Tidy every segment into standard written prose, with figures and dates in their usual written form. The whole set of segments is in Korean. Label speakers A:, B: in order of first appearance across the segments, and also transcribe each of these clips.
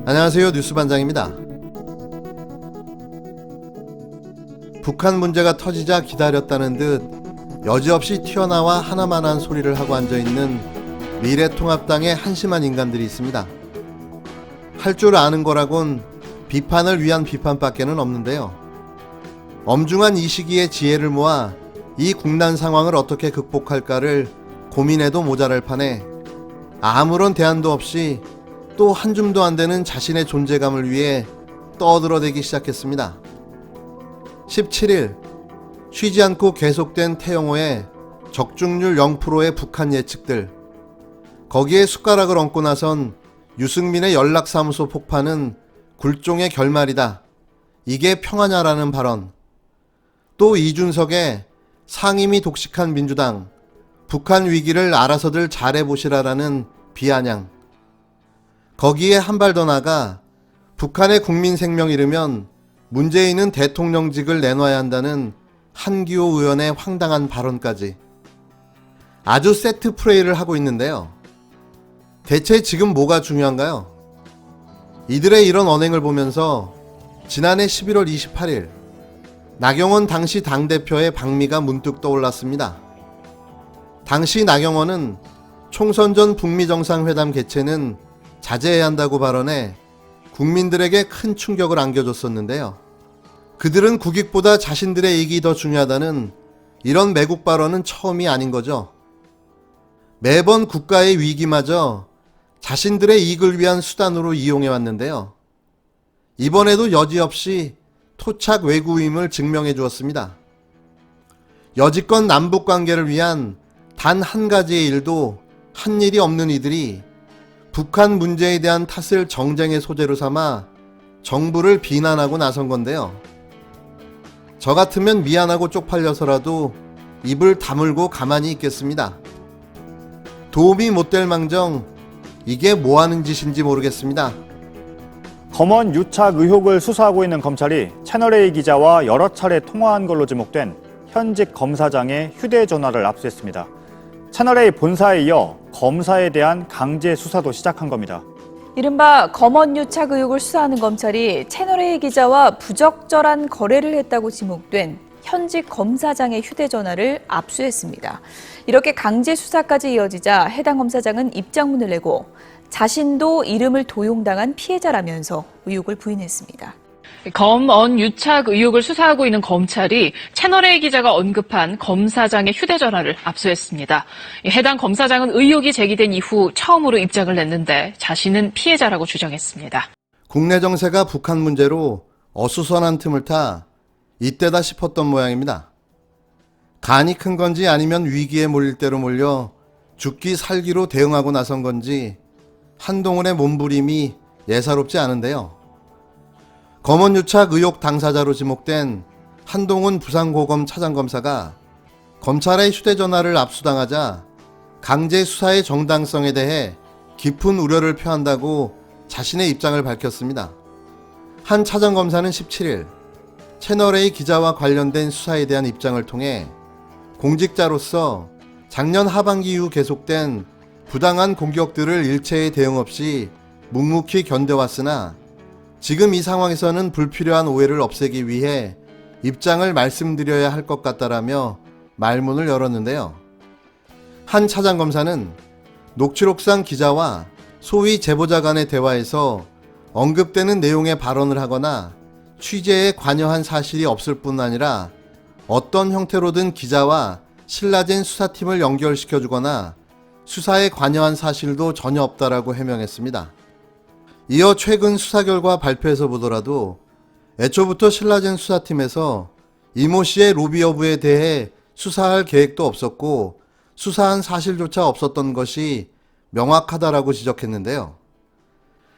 A: 안녕하세요. 뉴스반장입니다. 북한 문제가 터지자 기다렸다는 듯 여지없이 튀어나와 하나만한 소리를 하고 앉아있는 미래통합당의 한심한 인간들이 있습니다. 할 줄 아는 거라곤 비판을 위한 비판밖에는 없는데요. 엄중한 이 시기에 지혜를 모아 이 국난 상황을 어떻게 극복할까를 고민해도 모자랄 판에 아무런 대안도 없이 또 한 줌도 안 되는 자신의 존재감을 위해 떠들어대기 시작했습니다. 17일 쉬지 않고 계속된 태영호의 적중률 0%의 북한 예측들, 거기에 숟가락을 얹고 나선 유승민의 연락사무소 폭파는 굴종의 결말이다, 이게 평화냐라는 발언, 또 이준석의 상임위 독식한 민주당, 북한 위기를 알아서들 잘해보시라라는 비아냥, 거기에 한 발 더 나가 북한의 국민 생명 잃으면 문재인은 대통령직을 내놔야 한다는 한기호 의원의 황당한 발언까지 아주 세트 플레이를 하고 있는데요. 대체 지금 뭐가 중요한가요? 이들의 이런 언행을 보면서 지난해 11월 28일 나경원 당시 당대표의 방미가 문득 떠올랐습니다. 당시 나경원은 총선 전 북미 정상회담 개최는 자제해야 한다고 발언해 국민들에게 큰 충격을 안겨줬었는데요. 그들은 국익보다 자신들의 이익이 더 중요하다는 이런 매국 발언은 처음이 아닌 거죠. 매번 국가의 위기마저 자신들의 이익을 위한 수단으로 이용해왔는데요. 이번에도 여지없이 토착 외구임을 증명해 주었습니다. 여지껏 남북관계를 위한 단 한 가지의 일도 한 일이 없는 이들이 북한 문제에 대한 탓을 정쟁의 소재로 삼아 정부를 비난하고 나선 건데요. 저 같으면 미안하고 쪽팔려서라도 입을 다물고 가만히 있겠습니다. 도움이 못 될 망정 이게 뭐 하는 짓인지 모르겠습니다.
B: 검언 유착 의혹을 수사하고 있는 검찰이 채널A 기자와 여러 차례 통화한 걸로 지목된 현직 검사장의 휴대전화를 압수했습니다. 채널A 본사에 이어 검사에 대한 강제 수사도 시작한 겁니다.
C: 이른바 검언 유착 의혹을 수사하는 검찰이 채널A 기자와 부적절한 거래를 했다고 지목된 현직 검사장의 휴대전화를 압수했습니다. 이렇게 강제 수사까지 이어지자 해당 검사장은 입장문을 내고 자신도 이름을 도용당한 피해자라면서 의혹을 부인했습니다.
D: 검언 유착 의혹을 수사하고 있는 검찰이 채널A 기자가 언급한 검사장의 휴대전화를 압수했습니다. 해당 검사장은 의혹이 제기된 이후 처음으로 입장을 냈는데 자신은 피해자라고 주장했습니다.
A: 국내 정세가 북한 문제로 어수선한 틈을 타 이때다 싶었던 모양입니다. 간이 큰 건지 아니면 위기에 몰릴 대로 몰려 죽기 살기로 대응하고 나선 건지 한동훈의 몸부림이 예사롭지 않은데요. 검언유착 의혹 당사자로 지목된 한동훈 부산고검 차장검사가 검찰의 휴대전화를 압수당하자 강제 수사의 정당성에 대해 깊은 우려를 표한다고 자신의 입장을 밝혔습니다. 한 차장검사는 17일 채널A 기자와 관련된 수사에 대한 입장을 통해 공직자로서 작년 하반기 이후 계속된 부당한 공격들을 일체의 대응 없이 묵묵히 견뎌왔으나 지금 이 상황에서는 불필요한 오해를 없애기 위해 입장을 말씀드려야 할 것 같다라며 말문을 열었는데요. 한 차장검사는 녹취록상 기자와 소위 제보자 간의 대화에서 언급되는 내용의 발언을 하거나 취재에 관여한 사실이 없을 뿐 아니라 어떤 형태로든 기자와 신라젠 수사팀을 연결시켜주거나 수사에 관여한 사실도 전혀 없다라고 해명했습니다. 이어 최근 수사 결과 발표에서 보더라도 애초부터 신라젠 수사팀에서 이모 씨의 로비 여부에 대해 수사할 계획도 없었고 수사한 사실조차 없었던 것이 명확하다라고 지적했는데요.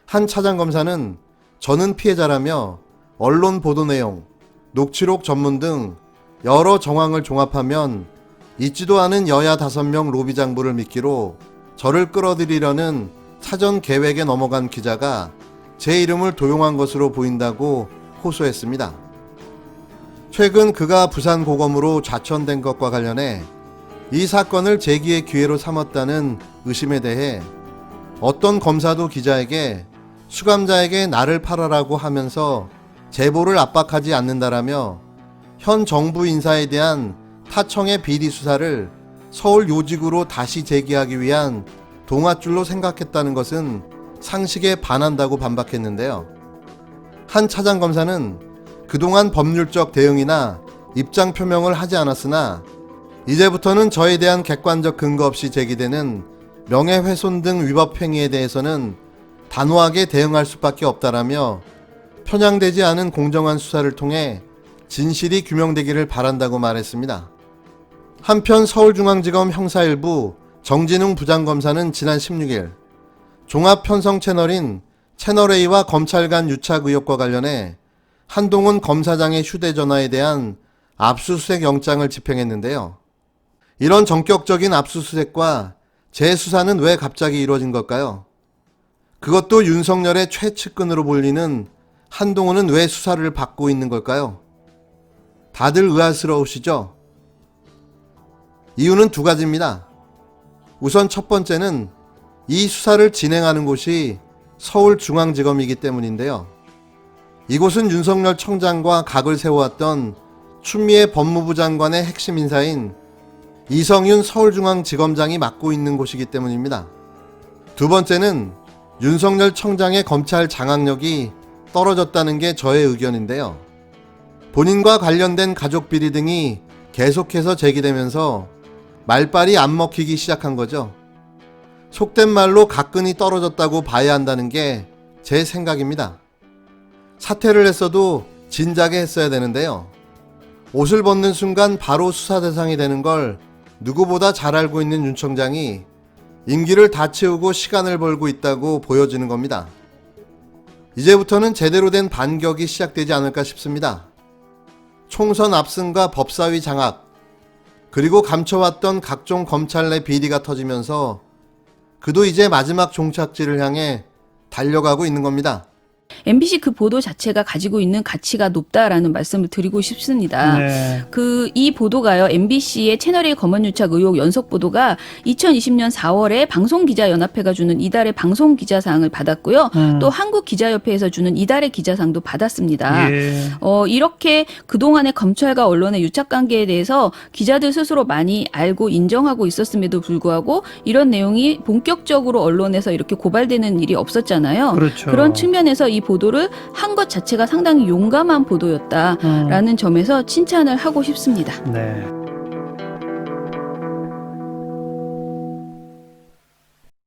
A: 한 차장검사는 저는 피해자라며 언론 보도 내용, 녹취록 전문 등 여러 정황을 종합하면 있지도 않은 여야 5명 로비 장부를 미끼로 저를 끌어들이려는 사전 계획에 넘어간 기자가 제 이름을 도용한 것으로 보인다고 호소했습니다. 최근 그가 부산고검으로 좌천된 것과 관련해 이 사건을 재기의 기회로 삼았다는 의심에 대해 어떤 검사도 기자에게 수감자에게 나를 팔아라고 하면서 제보를 압박하지 않는다라며 현 정부 인사에 대한 타청의 비리 수사를 서울 요직으로 다시 제기하기 위한 동아줄로 생각했다는 것은 상식에 반한다고 반박했는데요. 한 차장검사는 그동안 법률적 대응이나 입장 표명을 하지 않았으나 이제부터는 저에 대한 객관적 근거 없이 제기되는 명예훼손 등 위법 행위에 대해서는 단호하게 대응할 수밖에 없다라며 편향되지 않은 공정한 수사를 통해 진실이 규명되기를 바란다고 말했습니다. 한편 서울중앙지검 형사일부 정진웅 부장검사는 지난 16일 종합편성 채널인 채널A와 검찰 간 유착 의혹과 관련해 한동훈 검사장의 휴대전화에 대한 압수수색 영장을 집행했는데요. 이런 전격적인 압수수색과 재수사는 왜 갑자기 이루어진 걸까요? 그것도 윤석열의 최측근으로 불리는 한동훈은 왜 수사를 받고 있는 걸까요? 다들 의아스러우시죠? 이유는 두 가지입니다. 우선 첫 번째는 이 수사를 진행하는 곳이 서울중앙지검이기 때문인데요. 이곳은 윤석열 청장과 각을 세워왔던 추미애 법무부 장관의 핵심 인사인 이성윤 서울중앙지검장이 맡고 있는 곳이기 때문입니다. 두 번째는 윤석열 청장의 검찰 장악력이 떨어졌다는 게 저의 의견인데요. 본인과 관련된 가족 비리 등이 계속해서 제기되면서 말빨이 안 먹히기 시작한 거죠. 속된 말로 각근이 떨어졌다고 봐야 한다는 게 제 생각입니다. 사퇴를 했어도 진작에 했어야 되는데요. 옷을 벗는 순간 바로 수사 대상이 되는 걸 누구보다 잘 알고 있는 윤 청장이 임기를 다 채우고 시간을 벌고 있다고 보여지는 겁니다. 이제부터는 제대로 된 반격이 시작되지 않을까 싶습니다. 총선 압승과 법사위 장악, 그리고 감춰왔던 각종 검찰 내 비리가 터지면서 그도 이제 마지막 종착지를 향해 달려가고 있는 겁니다.
E: MBC 그 보도 자체가 가지고 있는 가치가 높다라는 말씀을 드리고 싶습니다.
F: 네.
E: 이 보도가요, MBC의 채널A 검언유착 의혹 연속 보도가 2020년 4월에 방송기자연합회가 주는 이달의 방송기자상을 받았고요. 또 한국기자협회에서 주는 이달의 기자상도 받았습니다.
F: 예.
E: 이렇게 그동안의 검찰과 언론의 유착관계에 대해서 기자들 스스로 많이 알고 인정하고 있었음에도 불구하고 이런 내용이 본격적으로 언론에서 이렇게 고발되는 일이 없었잖아요.
F: 그렇죠.
E: 그런 측면에서 이 보도를 한 것 자체가 상당히 용감한 보도였다라는 점에서 칭찬을 하고 싶습니다.
F: 네.